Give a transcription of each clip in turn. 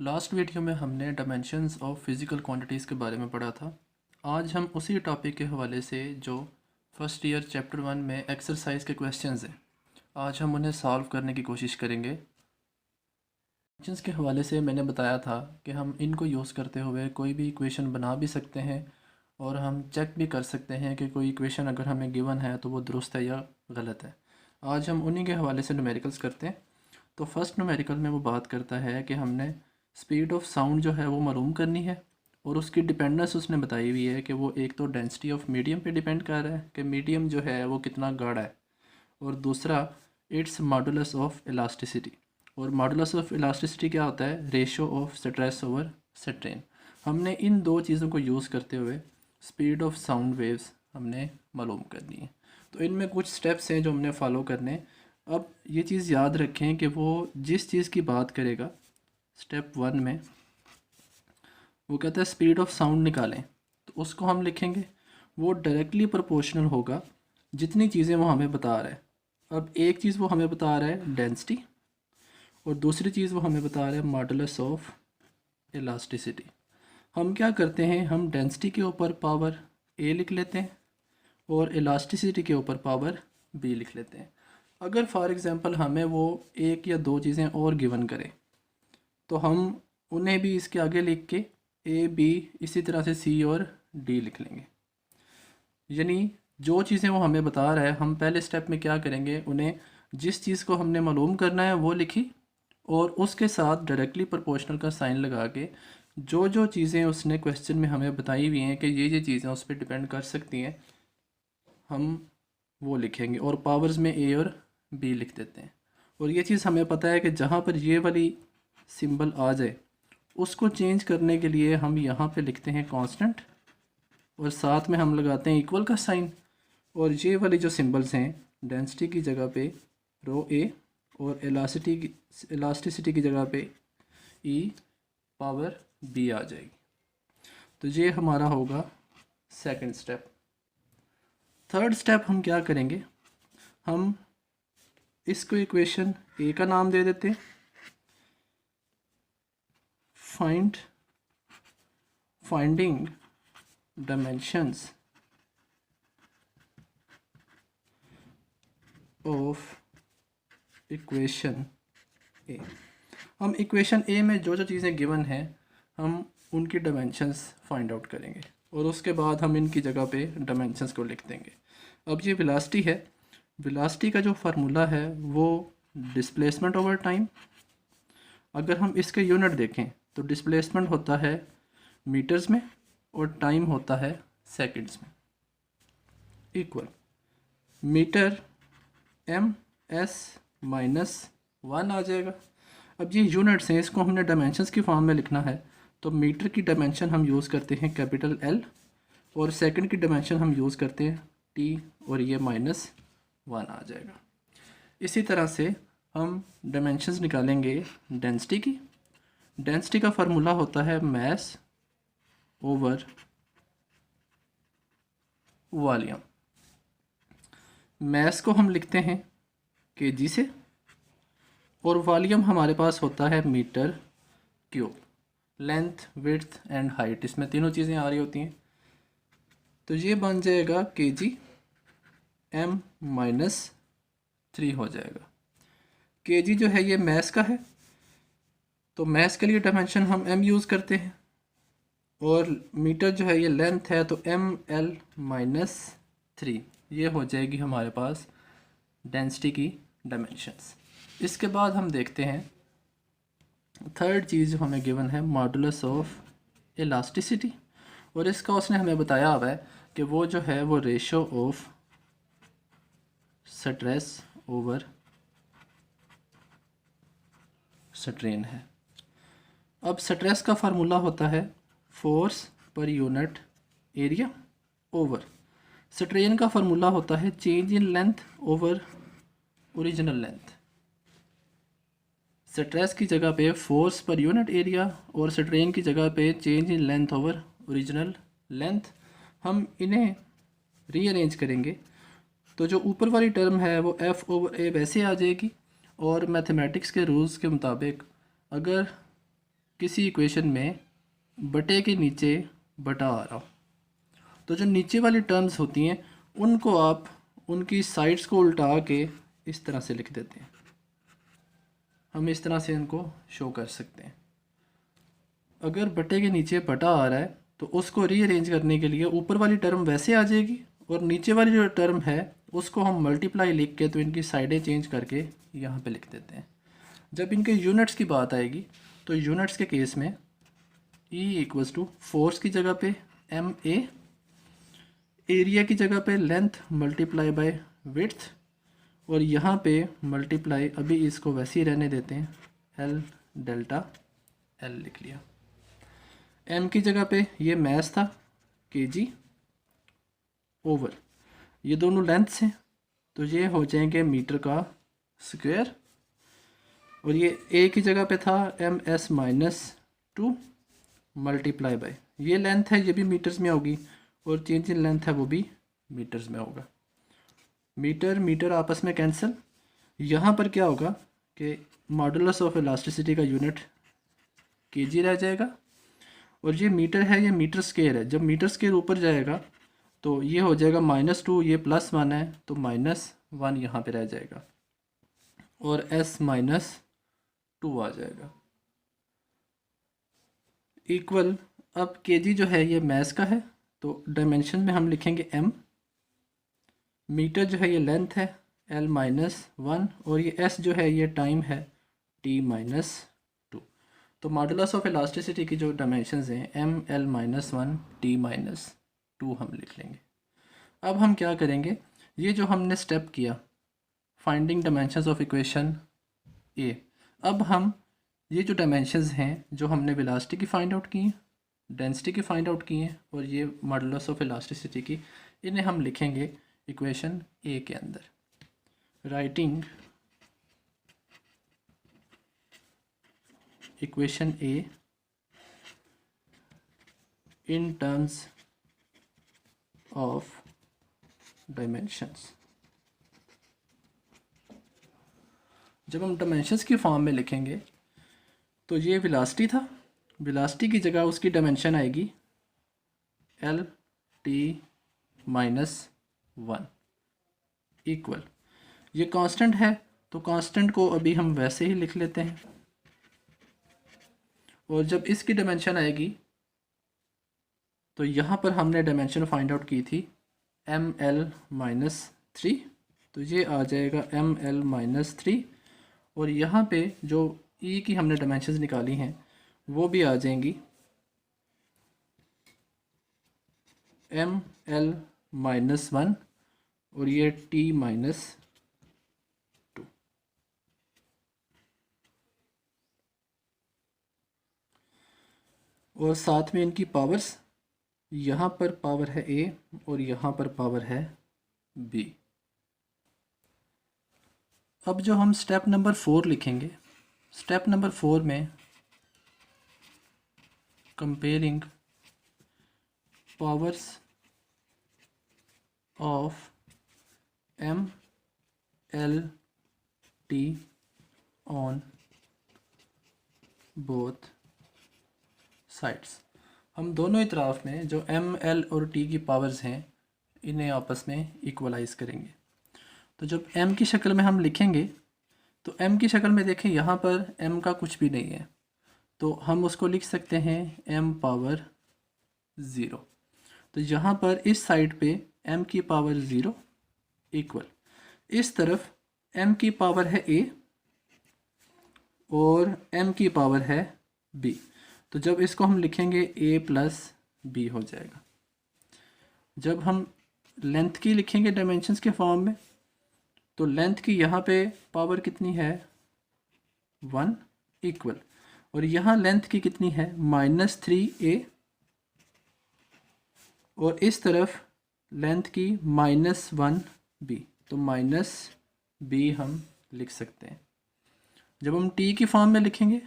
Last video में हमने dimensions of physical quantities के बारे में पढ़ा था। आज हम उसी टॉपिक के हवाले से जो फर्स्ट ईयर चैप्टर 1 में एक्सरसाइज के क्वेश्चंस हैं, आज हम उन्हें सॉल्व करने की कोशिश करेंगे। क्वेश्चंस के हवाले से मैंने बताया था कि हम इनको यूज़ करते हुए कोई भी इक्वेशन बना भी सकते हैं और हम चेक भी कर सकते हैं कि कोई इक्वेशन अगर हमें गिवन है तो वो दुरुस्त है या गलत है। आज हम उन्हीं के हवाले से न्यूमेरिकल्स करते हैं। तो फर्स्ट न्यूमेरिकल में वो बात करता है कि हमने स्पीड ऑफ साउंड जो है वो मालूम करनी है और उसकी डिपेंडेंस उसने बताई हुई है कि वो एक तो डेंसिटी ऑफ मीडियम पे डिपेंड कर रहा है कि मीडियम जो है वो कितना गाढ़ा है, और दूसरा इट्स मॉडुलस ऑफ इलास्टिसिटी। और मॉडुलस ऑफ इलास्टिसिटी क्या होता है? Ratio of stress over strain. हमने इन दो चीज़ों को यूज़ करते हुए स्पीड ऑफ साउंड वेव्स हमने मालूम करनी है। तो इनमें कुछ स्टेप्स हैं जो हमने फॉलो करने। अब ये चीज़ याद रखें कि वो जिस चीज़ की बात करेगा स्टेप 1 में, वो कहता है स्पीड ऑफ साउंड निकालें, तो उसको हम लिखेंगे वो डायरेक्टली प्रोपोर्शनल होगा जितनी चीज़ें वो हमें बता रहा है। अब एक चीज़ वो हमें बता रहा है डेंसिटी, और दूसरी चीज़ वो हमें बता रहा है मॉडुलस ऑफ इलास्टिसिटी। हम क्या करते हैं, हम डेंसिटी के ऊपर पावर ए लिख लेते हैं और इलास्टिसिटी के ऊपर पावर बी लिख लेते हैं। अगर फॉर एग्ज़ाम्पल हमें वो एक या दो चीज़ें और गिवन करें तो हम उन्हें भी इसके आगे लिख के ए बी इसी तरह से सी और डी लिख लेंगे। यानी जो चीज़ें वो हमें बता रहा है, हम पहले स्टेप में क्या करेंगे, उन्हें जिस चीज़ को हमने मालूम करना है वो लिखी और उसके साथ डायरेक्टली प्रोपोर्शनल का साइन लगा के जो जो चीज़ें उसने क्वेश्चन में हमें बताई हुई हैं कि ये चीज़ें उस पर डिपेंड कर सकती हैं, हम वो लिखेंगे और पावर्स में ए और बी लिख देते हैं। और ये चीज़ हमें पता है कि जहाँ पर ये वाली सिंबल आ जाए उसको चेंज करने के लिए हम यहाँ पे लिखते हैं कांस्टेंट और साथ में हम लगाते हैं इक्वल का साइन, और ये वाली जो सिंबल्स हैं डेंसिटी की जगह पे रो ए और इलास्टिसिटी की जगह पे ई पावर बी आ जाएगी। तो ये हमारा होगा सेकंड स्टेप। थर्ड स्टेप हम क्या करेंगे, हम इसको इक्वेशन ए का नाम दे देते हैं, फाइंडिंग डायमेंशंस ऑफ इक्वेशन ए। हम इक्वेशन ए में जो जो चीज़ें गिवन हैं हम उनकी डायमेंशंस फाइंड आउट करेंगे और उसके बाद हम इनकी जगह पे डायमेंशंस को लिख देंगे। अब ये वेलोसिटी है, वेलोसिटी का जो फार्मूला है वो डिस्प्लेसमेंट ओवर टाइम। अगर हम इसके यूनिट देखें तो डिस्प्लेसमेंट होता है मीटर्स में और टाइम होता है सेकंड्स में। Equal meter M S minus 1 आ जाएगा। अब ये यूनिट्स हैं, इसको हमने डायमेंशंस की फॉर्म में लिखना है तो मीटर की डायमेंशन हम यूज़ करते हैं कैपिटल एल और सेकंड की डायमेंशन हम यूज़ करते हैं टी और ये -1 आ जाएगा। इसी तरह से हम डायमेंशंस निकालेंगे डेंसिटी की। डेंसिटी का फार्मूला होता है मास ओवर वॉल्यूम। मास को हम लिखते हैं केजी से और वॉल्यूम हमारे पास होता है meter cube. Length, width and height, इसमें तीनों चीज़ें आ रही होती हैं। तो ये बन जाएगा केजी m -3 हो जाएगा। केजी जो है ये मास का है तो मास के लिए डायमेंशन हम m यूज़ करते हैं और मीटर जो है ये लेंथ है तो ml -3 ये हो जाएगी हमारे पास डेंसिटी की डायमेंशंस। इसके बाद हम देखते हैं थर्ड चीज़ जो हमें गिवन है मॉडुलस ऑफ इलास्टिसिटी, और इसका उसने हमें बताया हुआ है कि वो जो है वो ratio of stress over strain है। अब स्ट्रेस का फार्मूला होता है force per unit area over, strain का फार्मूला होता है change in length over original length. Stress की जगह पे फोर्स पर यूनिट एरिया और स्ट्रेन की जगह पे change in length over original length. हम इन्हें रीअरेंज करेंगे तो जो ऊपर वाली टर्म है वो F ओवर A वैसे आ जाएगी, और मैथमेटिक्स के रूल्स के मुताबिक अगर किसी इक्वेशन में बटे के नीचे बटा आ रहा हो, तो जो नीचे वाली टर्म्स होती हैं उनको आप उनकी साइड्स को उल्टा के इस तरह से लिख देते हैं। हम इस तरह से इनको शो कर सकते हैं। अगर बटे के नीचे बटा आ रहा है तो उसको रीअरेंज करने के लिए ऊपर वाली टर्म वैसे आ जाएगी और नीचे वाली जो टर्म है उसको हम मल्टीप्लाई लिख के तो इनकी साइडें चेंज करके यहाँ पे लिख देते हैं। जब इनके यूनिट्स की बात आएगी तो यूनिट्स के केस में E इक्वल्स टू फोर्स की जगह पे MA, एरिया की जगह पे लेंथ मल्टीप्लाई बाय विड्थ, और यहाँ पे मल्टीप्लाई, अभी इसको वैसे ही रहने देते हैं, L डेल्टा L लिख लिया। M की जगह पे ये मैस था kg ओवर, ये दोनों लेंथ्स हैं तो ये हो जाएंगे मीटर का स्क्वायर, और ये A की जगह पे था MS माइनस 2 मल्टीप्लाई बाय, ये लेंथ है ये भी मीटर्स में होगी और चेंज इन लेंथ है वो भी मीटर्स में होगा। मीटर मीटर आपस में कैंसिल, यहाँ पर क्या होगा कि मॉडुलस ऑफ इलास्टिसिटी का यूनिट kg रह जाएगा, और ये मीटर है ये मीटर स्क्वायर है, जब मीटर स्क्वायर ऊपर जाएगा तो ये हो जाएगा -2, ये +1 है तो -1 यहाँ पे रह जाएगा और S -2 आ जाएगा इक्वल। अब kg जो है ये मैस का है तो डायमेंशन में हम लिखेंगे m, मीटर जो है ये लेंथ है L -1, और ये S जो है ये टाइम है T -2। तो मॉडुलस ऑफ इलास्टिसिटी की जो डायमेंशंस हैं M L -1 T -2 हम लिख लेंगे। अब हम क्या करेंगे, ये जो हमने स्टेप किया finding dimensions of equation A, अब हम ये जो डायमेंशंस हैं जो हमने वेलोसिटी की फाइंड आउट की हैं, डेंसिटी की फाइंड आउट की हैं और ये मॉडुलस ऑफ इलास्टिसिटी की, इन्हें हम लिखेंगे इक्वेशन A के अंदर। Writing equation A in terms of dimensions. जब हम डायमेंशंस की फॉर्म में लिखेंगे तो ये वेलोसिटी था, वेलोसिटी की जगह उसकी डायमेंशन आएगी LT -1 इक्वल, ये कांस्टेंट है तो कांस्टेंट को अभी हम वैसे ही लिख लेते हैं, और जब इसकी डायमेंशन आएगी तो यहाँ पर हमने डायमेंशन फाइंड आउट की थी ML -3, तो ये आ जाएगा ML -3, और यहाँ पे जो E की हमने डायमेंशंस निकाली हैं वो भी आ जाएंगी ML -1 और ये T -2। और साथ में इनकी पावर्स, यहाँ पर पावर है A और यहाँ पर पावर है B। अब जो हम स्टेप नंबर 4 लिखेंगे, स्टेप नंबर 4 में comparing powers of M L T on both sides, हम दोनों इतराफ में जो M L और T की पावर्स हैं इन्हें आपस में इक्वलाइज करेंगे। तो जब M की शक्ल में हम लिखेंगे तो M की शक्ल में देखें यहाँ पर M का कुछ भी नहीं है तो हम उसको लिख सकते हैं M पावर 0। तो यहाँ पर इस साइड पे M की पावर 0 इक्वल, इस तरफ M की पावर है A और M की पावर है B, तो जब इसको हम लिखेंगे A + B हो जाएगा। जब हम लेंथ की लिखेंगे डायमेंशंस के फॉर्म में तो लेंथ की यहाँ पे पावर कितनी है 1 इक्वल, और यहाँ लेंथ की कितनी है -3A, और इस तरफ लेंथ की -1B, तो -B हम लिख सकते हैं। जब हम T की फॉर्म में लिखेंगे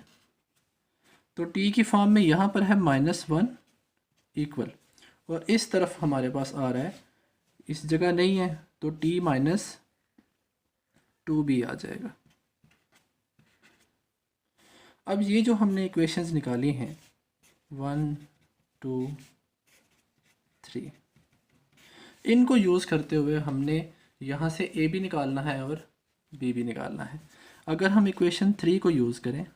तो T की फॉर्म में यहाँ पर है -1 इक्वल, और इस तरफ हमारे पास आ रहा है, इस जगह नहीं है तो T -2B आ जाएगा। अब ये जो हमने इक्वेशंस निकाली हैं 1 2 3, इनको यूज़ करते हुए हमने यहाँ से ए भी निकालना है और बी भी निकालना है। अगर हम इक्वेशन 3 को यूज़ करें,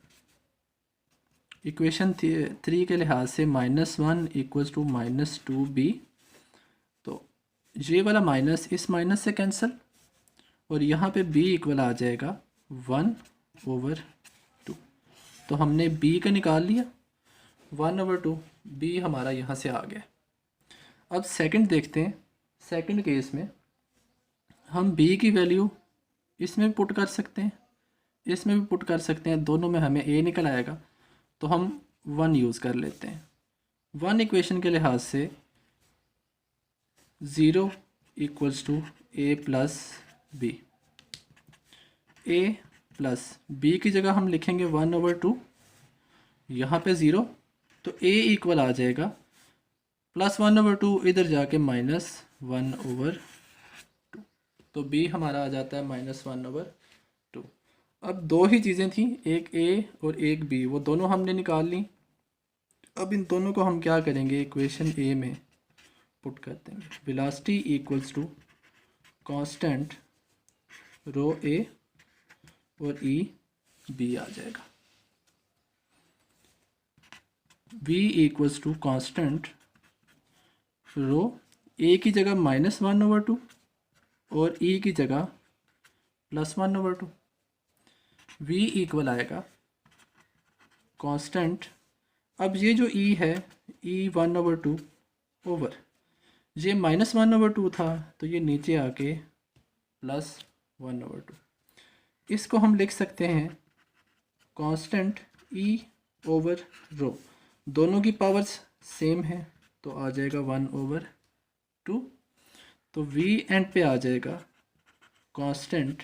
इक्वेशन 3 के लिहाज से -1 इक्वल्स टू -2b, तो ये वाला माइनस इस माइनस से कैंसिल और यहाँ पे b इक्वल आ जाएगा 1/2। तो हमने b का निकाल लिया 1/2, b हमारा यहाँ से आ गया। अब सेकंड देखते हैं। सेकंड केस में हम b की वैल्यू इसमें भी पुट कर सकते हैं, इसमें भी पुट कर सकते हैं, दोनों में हमें a निकल आएगा, तो हम 1 यूज़ कर लेते हैं। 1 इक्वेशन के लिहाज से 0 equals to a plus B, a प्लस b की जगह हम लिखेंगे 1/2, यहाँ पे 0, तो a इक्वल आ जाएगा +1/2, इधर जाके -1/2, तो b हमारा आ जाता है -1/2। अब दो ही चीज़ें थी, एक a और एक b, वो दोनों हमने निकाल ली। अब इन दोनों को हम क्या करेंगे, इक्वेशन a में पुट कर देंगे। Velocity equals to constant rho a और e b आ जाएगा। v equals to constant rho a की जगह -1/2 और e की जगह +1/2। v इक्वल आएगा कांस्टेंट, अब ये जो e है e 1/2 ओवर, ये -1/2 था तो ये नीचे आके +1/2। इसको हम लिख सकते हैं कांस्टेंट e ओवर रो, दोनों की पावर्स सेम है तो आ जाएगा 1/2। तो v एंड पे आ जाएगा कांस्टेंट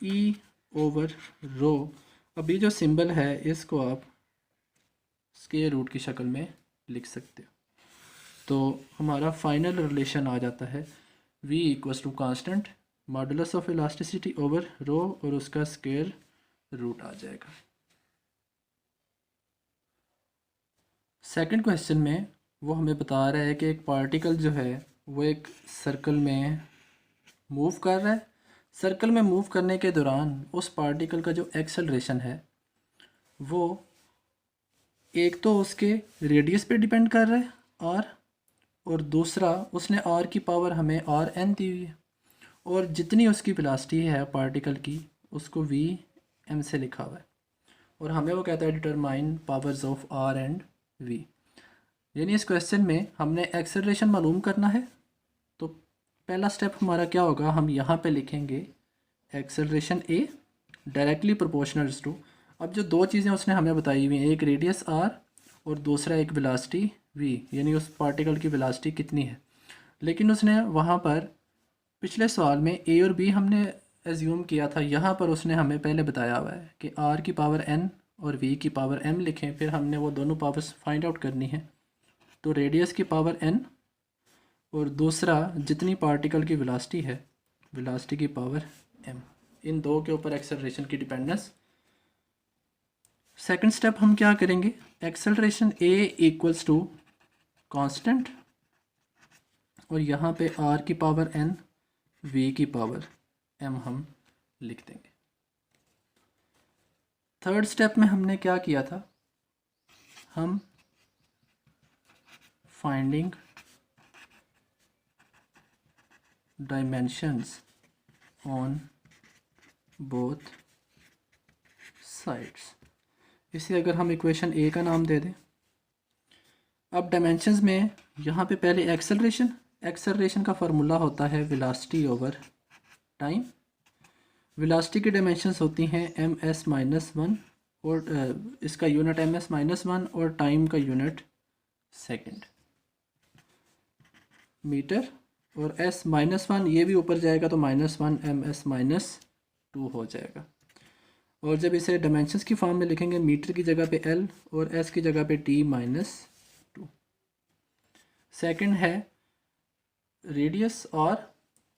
e ओवर रो। अब ये जो सिंबल है इसको आप स्क्वायर रूट की शक्ल में लिख सकते हो, तो हमारा फाइनल रिलेशन आ जाता है v equals to constant modulus of elasticity over rho और उसका स्क्वायर रूट आ जाएगा। सेकंड क्वेश्चन में वो हमें बता रहा है कि एक पार्टिकल जो है वो एक सर्कल में मूव कर रहा है। सर्कल में मूव करने के दौरान उस पार्टिकल का जो एक्सेलरेशन है वो एक तो उसके रेडियस पे डिपेंड कर रहा है और दूसरा उसने r की पावर हमें rn दी हुई है, और जितनी उसकी वेलोसिटी है पार्टिकल की उसको vm से लिखा हुआ है, और हमें वो कहता है determine powers of r and v। यानी इस क्वेश्चन में हमने एक्सेलरेशन मालूम करना है, तो पहला स्टेप हमारा क्या होगा, हम यहाँ पे लिखेंगे acceleration a directly proportional to, अब जो दो चीज़ें उसने हमें बताई हुई हैं, एक रेडियस r और दूसरा एक वेलोसिटी v, यानी उस पार्टिकल की वेलोसिटी कितनी है। लेकिन उसने वहाँ पर पिछले सवाल में a और b हमने एज्यूम किया था, यहाँ पर उसने हमें पहले बताया हुआ है कि r की पावर n और v की पावर m लिखें, फिर हमने वो दोनों पावर्स फाइंड आउट करनी है। तो रेडियस की पावर n और दूसरा जितनी पार्टिकल की वेलोसिटी है, वेलोसिटी की पावर m, इन दो के ऊपर एक्सेलरेशन की डिपेंडेंस। सेकंड स्टेप हम क्या करेंगे, acceleration a equals to constant और यहाँ पे r की पावर n, v की पावर m हम लिख देंगे। थर्ड स्टेप में हमने क्या किया था, हम finding dimensions on both sides, इसे अगर हम इक्वेशन ए का नाम दे दें। अब डायमेंशंस में यहाँ पे पहले एक्सेलरेशन का फार्मूला होता है वेलोसिटी ओवर टाइम। वेलोसिटी की डायमेंशंस होती हैं ms-1 और इसका यूनिट ms-1 और टाइम का यूनिट सेकंड मीटर, और s-1 ये भी ऊपर जाएगा तो -1 ms-2 हो जाएगा। और जब इसे डायमेंशंस की फॉर्म में लिखेंगे, मीटर की जगह पे l और s की जगह पे t-2। सेकंड है रेडियस r,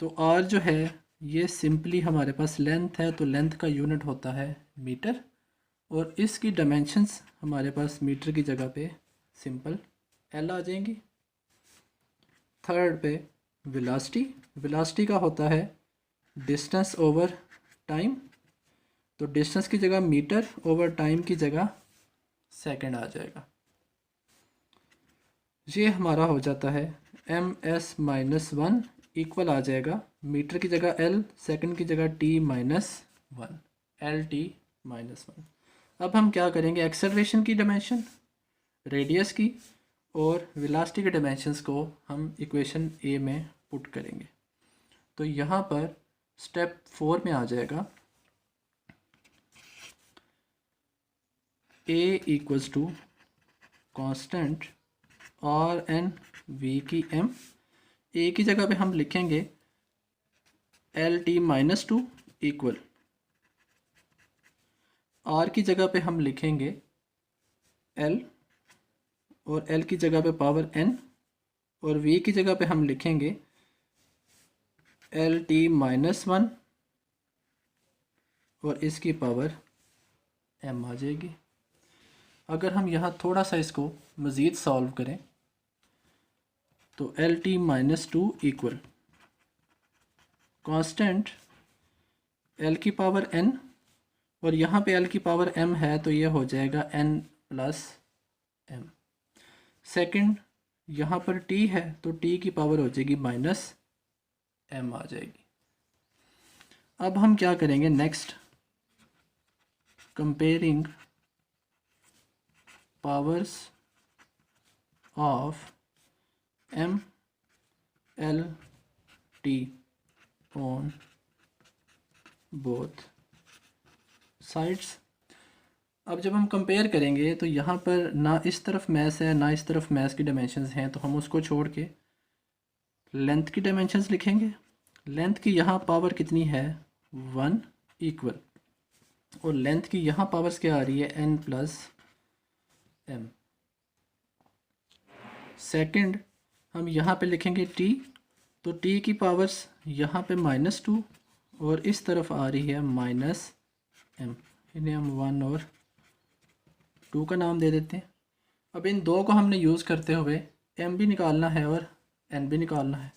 तो r जो है ये सिंपली हमारे पास लेंथ है, तो लेंथ का यूनिट होता है मीटर, और इसकी डायमेंशंस हमारे पास मीटर की जगह पे सिंपल एल आ जाएंगी। थर्ड पे वेलोसिटी का होता है डिस्टेंस ओवर टाइम, तो डिस्टेंस की जगह मीटर, ओवर टाइम की जगह सेकंड आ जाएगा। ये हमारा हो जाता है ms-1 इक्वल आ जाएगा मीटर की जगह l, सेकंड की जगह t-1, lt-1। अब हम क्या करेंगे, एक्सेलरेशन की डायमेंशन, रेडियस की और वेलोसिटी के डायमेंशंस को हम इक्वेशन ए में पुट करेंगे। तो यहाँ पर स्टेप 4 में आ जाएगा a equals to constant R N V की m। ए की जगह पे हम लिखेंगे lt-2 इक्वल, आर की जगह पे हम लिखेंगे l और l की जगह पे पावर n, और v की जगह पे हम लिखेंगे lt-1 और इसकी पावर m आ जाएगी। अगर हम यहाँ थोड़ा सा इसको मज़ीद सॉल्व करें तो lt-2 इक्वल कांस्टेंट l की पावर n, और यहाँ पे l की पावर m है तो ये हो जाएगा n प्लस m। सेकंड यहाँ पर t है तो t की पावर हो जाएगी माइनस m आ जाएगी। अब हम क्या करेंगे, next comparing powers of m l t on both sides. अब जब हम कंपेयर करेंगे तो यहाँ पर ना इस तरफ मैस है ना इस तरफ मैस की डायमेंशंस हैं, तो हम उसको छोड़ के लेंथ की डायमेंशंस लिखेंगे। लेंथ की यहाँ पावर कितनी है 1 इक्वल, और लेंथ की यहाँ पावर्स क्या आ रही है n प्लस m। सेकंड हम यहाँ पे लिखेंगे t, तो t की पावर्स यहाँ पे -2 और इस तरफ आ रही है -m। इन्हें हम 1 और 2 का नाम दे देते हैं। अब इन दो को हमने यूज़ करते हुए m भी निकालना है और n भी निकालना है।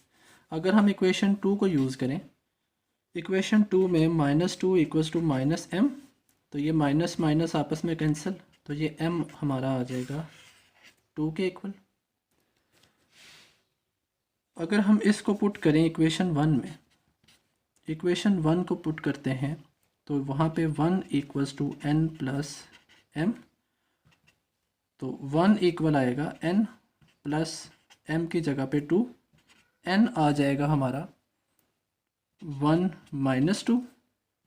अगर हम इक्वेशन 2 को यूज़ करें, इक्वेशन 2 में -2 इक्वल्स टू -m, तो ये माइनस माइनस आपस में कैंसिल, तो ये m हमारा आ जाएगा 2 के इक्वल। अगर हम इसको पुट करें इक्वेशन 1 में, इक्वेशन 1 को पुट करते हैं तो वहाँ पे 1 equals to n plus m, तो 1 इक्वल आएगा n प्लस m की जगह पे 2, n आ जाएगा हमारा 1 -2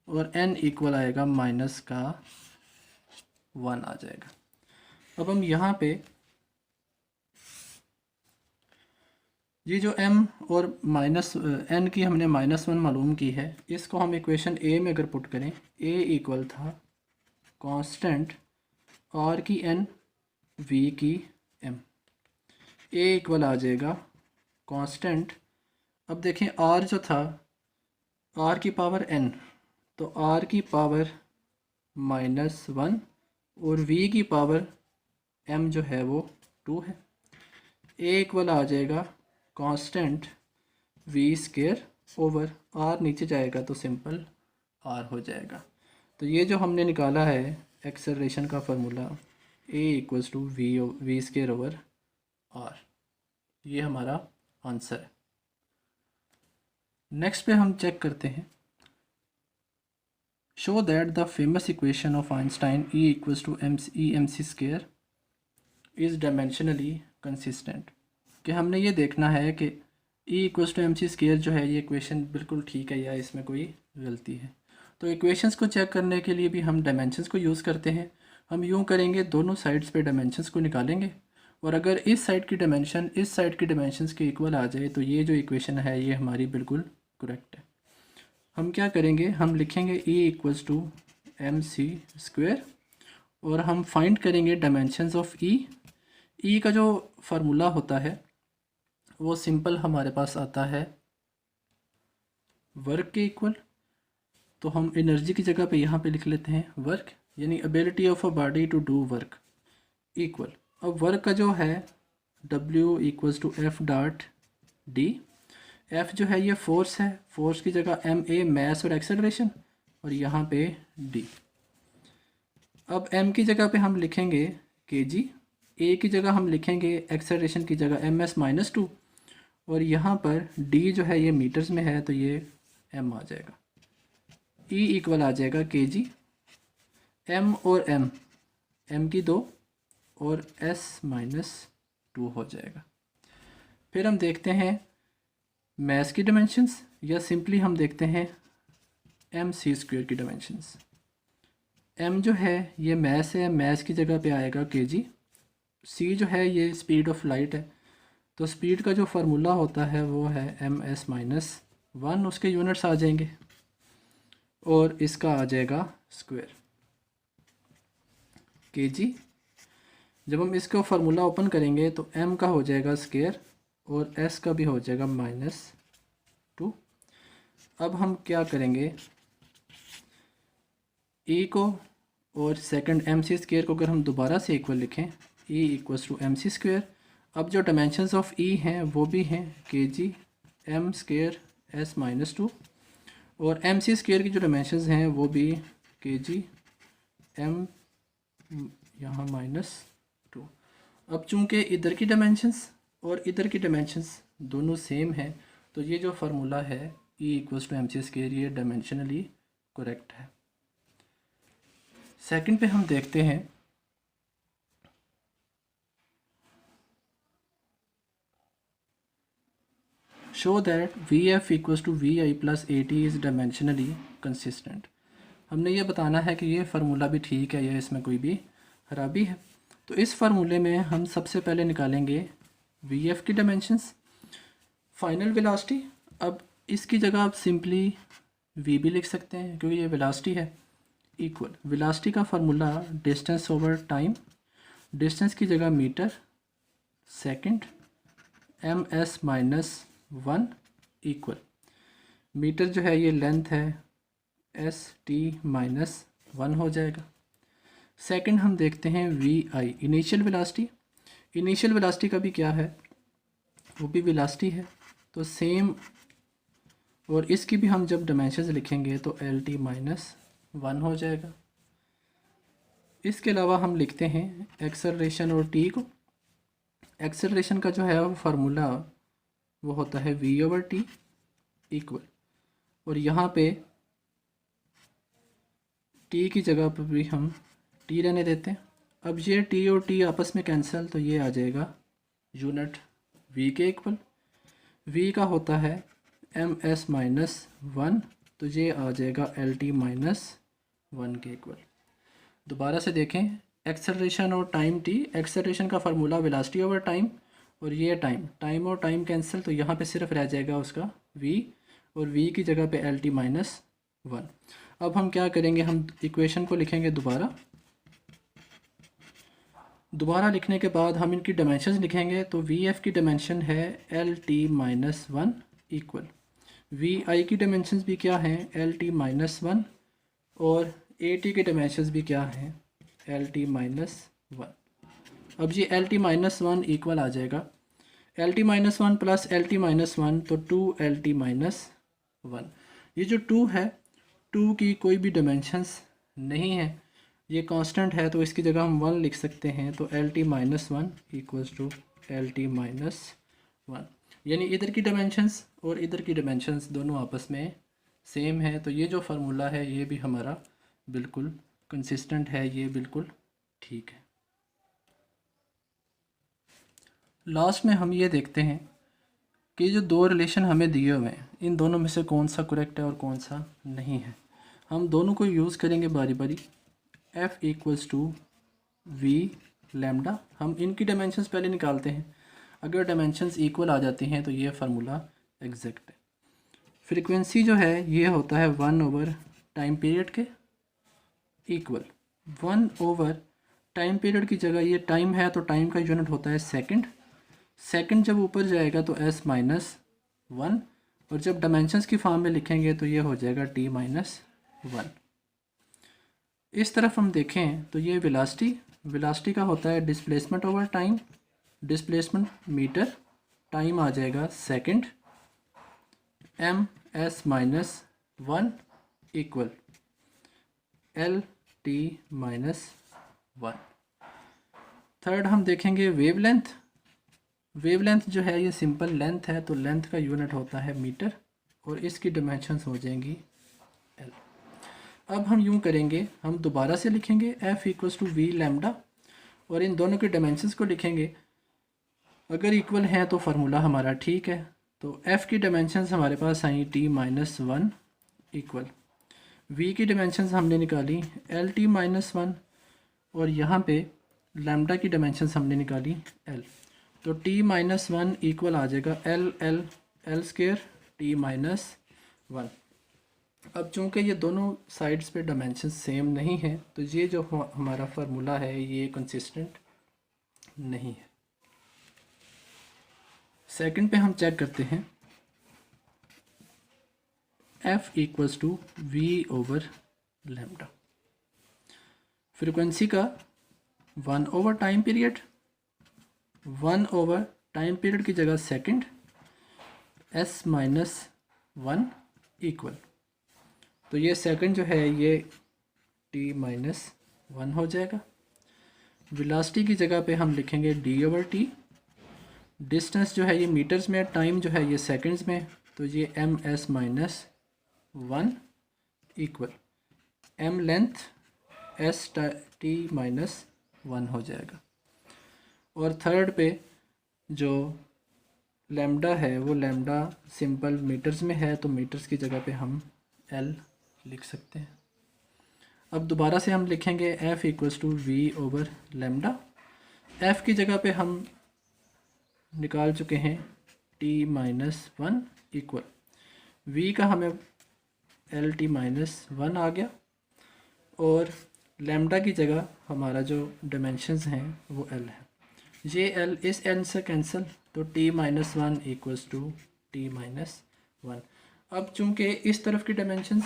और n इक्वल आएगा माइनस का 1 आ जाएगा। अब हम यहाँ पे ये जो m और माइनस n की हमने -1 मालूम की है, इसको हम इक्वेशन a में अगर पुट करें, a इक्वल था कांस्टेंट r की n v की m, a इक्वल आ जाएगा कांस्टेंट। अब देखें r जो था r की पावर n, तो r की पावर -1 और v की पावर m जो है वो 2 है। a इक्वल आ जाएगा constant v square over r, नीचे जाएगा तो सिंपल r हो जाएगा। तो ये जो हमने निकाला है एक्सेलरेशन का formula a equals to V square over r, ये हमारा आंसर है। नेक्स्ट पे हम चेक करते हैं, show that the famous equation of Einstein E equals to mc square is dimensionally consistent. कि हमने ये देखना है कि E equals to mc square जो है ये इक्वेशन बिल्कुल ठीक है या इसमें कोई गलती है। तो इक्वेशंस को चेक करने के लिए भी हम डायमेंशंस को यूज़ करते हैं। हम यूँ करेंगे, दोनों साइड्स पे डायमेंशंस को निकालेंगे और अगर इस साइड की डायमेंशन इस साइड की डायमेंशंस के इक्वल आ जाए तो ये जो इक्वेशन है ये हमारी बिल्कुल करेक्ट है। हम क्या करेंगे, हम लिखेंगे E equals to mc square और हम फाइंड करेंगे डायमेंशंस ऑफ E। E का जो फार्मूला होता है वो सिंपल हमारे पास आता है वर्क के इक्वल, तो हम एनर्जी की जगह पे यहाँ पे लिख लेते हैं वर्क। यानी ability of a body to do work equal, अब वर्क का जो है W equals to F dot D. F जो है ये फोर्स है, फोर्स की जगह MA मैस और एक्सेलरेशन, और यहाँ पे D। अब M की जगह पे हम लिखेंगे kg, A की जगह हम लिखेंगे एक्सेलरेशन की जगह ms-2, और यहाँ पर D जो है ये मीटर्स में है तो ये M आ जाएगा। E इक्वल आ जाएगा kg, M और M की 2 और s-2 हो जाएगा। फिर हम देखते हैं मैस की डायमेंशंस, या सिंपली हम देखते हैं mc² की डायमेंशंस। m जो है ये मैस है, मैस की जगह पे आएगा kg। c जो है ये स्पीड ऑफ लाइट है, तो स्पीड का जो फार्मूला होता है वो है ms-1, उसके यूनिट्स आ जाएंगे, और इसका आ जाएगा स्क्वायर kg। जब हम इसका फार्मूला ओपन करेंगे तो m का हो जाएगा स्क्वायर और s का भी हो जाएगा -2। अब हम क्या करेंगे, e को और सेकंड mc² को अगर हम दोबारा से इक्वल लिखें, e इक्वल्स टू mc²। अब जो डायमेंशंस ऑफ e हैं वो भी हैं kg m² s-2, और mc² की जो डायमेंशंस हैं वो भी kg m यहाँ -2। अब चूंकि इधर की डायमेंशंस और इधर की डायमेंशंस दोनों सेम हैं तो ये जो फार्मूला है E इक्वल्स टू mc² ये डायमेंशनली करेक्ट है। सेकंड पे हम देखते हैं show that VF equals to VI plus AT is dimensionally consistent. हमने ये बताना है कि ये फार्मूला भी ठीक है या इसमें कोई भी खराबी है। तो इस फार्मूले में हम सबसे पहले निकालेंगे VF की डायमेंशंस, फाइनल वेलोसिटी। अब इसकी जगह आप सिंपली V भी लिख सकते हैं क्योंकि ये वेलोसिटी है, इक्वल वेलोसिटी का formula distance over time, distance की जगह metre second ms-1 equal metre जो है ये लेंथ है st-1 हो जाएगा। सेकंड हम देखते हैं VI initial velocity. Initial velocity का भी क्या है, वो भी वेलोसिटी है, तो सेम, और इसकी भी हम जब डायमेंशंस लिखेंगे तो LT-1 हो जाएगा। इसके अलावा हम लिखते हैं एक्सेलरेशन और T को। एक्सेलरेशन का जो है वो फार्मूला वो होता है V/T इक्वल, और यहाँ पे T की जगह पर भी हम T रहने देते हैं। अब ये T और T आपस में कैंसिल, तो ये आ जाएगा यूनिट V के इक्वल। V का होता है ms-1, तो ये आ जाएगा LT-1 के इक्वल। दोबारा से देखें एक्सेलरेशन और टाइम T, एक्सेलरेशन का फार्मूला वेलोसिटी ओवर टाइम, और ये टाइम और टाइम कैंसिल, तो यहाँ पे सिर्फ रह जाएगा उसका V, और V की जगह पे LT-1। अब हम क्या करेंगे, हम इक्वेशन को लिखेंगे दोबारा लिखने के बाद हम इनकी डायमेंशंस लिखेंगे। तो VF की डायमेंशन है LT-1 इक्वल VI की डायमेंशंस भी क्या हैं LT-1, और AT की डायमेंशंस भी क्या हैं LT-1। अब ये LT-1 इक्वल आ जाएगा LT-1 प्लस LT-1 तो 2LT-1। ये जो 2 है, 2 की कोई भी डायमेंशंस नहीं है, ये कांस्टेंट है, तो इसकी जगह हम 1 लिख सकते हैं। तो LT-1 इक्वल्स टू LT-1, यानी इधर की डायमेंशंस और इधर की डायमेंशंस दोनों आपस में सेम है। तो ये जो फार्मूला है ये भी हमारा बिल्कुल कंसिस्टेंट है, ये बिल्कुल ठीक है। लास्ट में हम ये देखते हैं कि जो दो रिलेशन हमें दिए हुए हैं इन दोनों में से कौन सा करेक्ट है और कौन सा नहीं है। हम दोनों को यूज़ करेंगे बारी बारी। F equals to V lambda, हम इनकी डायमेंशंस पहले निकालते हैं। अगर डायमेंशंस इक्वल आ जाती हैं तो ये फार्मूला एग्जैक्ट है। फ्रीक्वेंसी जो है ये होता है 1 टाइम पीरियड के इक्वल 1 टाइम पीरियड की जगह ये टाइम है तो टाइम का यूनिट होता है सेकंड। सेकंड जब ऊपर जाएगा तो s-1, और जब डायमेंशंस की फॉर्म में लिखेंगे तो ये हो जाएगा t-1। इस तरफ हम देखें तो ये वेलोसिटी का होता है displacement over time, displacement metre, time आ जाएगा second, m S minus 1 equal L T minus 1। Third हम देखेंगे वेवलेंथ जो है ये सिंपल लेंथ है, तो लेंथ का यूनिट होता है मीटर और इसकी डिमेंशंस हो जाएंगी एल। अब हम यूं करेंगे, हम दोबारा से लिखेंगे F equals to V lambda और इन दोनों के डिमेंशंस को लिखेंगे। अगर इक्वल हैं तो फार्मूला हमारा ठीक है। तो एफ़ की डिमेंशंस हमारे पास I T minus 1 equal v की डिमेंशंस हमने निकाली एल टी माइनस 1 और यहाँ पे लैम्डा की डिमेंशंस हमने निकाली एल। तो टी माइनस 1 इक्वल आ जाएगा एल स्क्वायर टी माइनस 1। अब चूंकि ये दोनों साइड्स पे डायमेंशन सेम नहीं है तो ये जो हमारा फार्मूला है ये कंसिस्टेंट नहीं है। सेकंड पे हम चेक करते हैं F equals to V over lambda, frequency का 1 over time period, 1 over time period की जगह सेकंड, S माइनस 1 इक्वल, तो ये सेकंड जो है ये t माइनस 1 हो जाएगा। वेलोसिटी की जगह पे हम लिखेंगे d ओवर टी, डिस्टेंस जो है ये मीटर्स में, टाइम जो है ये सेकंड्स में, तो ये M S minus 1 equal M length S T minus 1 हो जाएगा। और थर्ड पे जो लैम्डा है वो लैम्डा सिंपल मीटर्स में है, तो मीटर्स की जगह पे हम एल लिख सकते हैं। अब दोबारा से हम लिखेंगे F equals to V over lambda. F की जगह पे हम निकाल चुके हैं t माइनस 1 इक्वल v का हमें एल टी माइनस 1 आ गया और लैम्डा की जगह हमारा जो डिमेंशंस हैं वो l है। ये l इस n से कैंसिल, तो t minus 1 equals to t minus 1। अब चूंकि इस तरफ की डिमेंशंस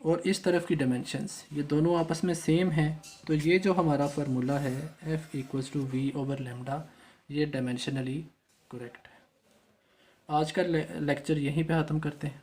और इस तरफ की डिमेंशंस ये दोनों आपस में सेम हैं, तो ये जो हमारा फार्मूला है f equals to V over lambda ये डायमेंशनली करेक्ट है। आज का लेक्चर यहीं पे ख़त्म करते हैं।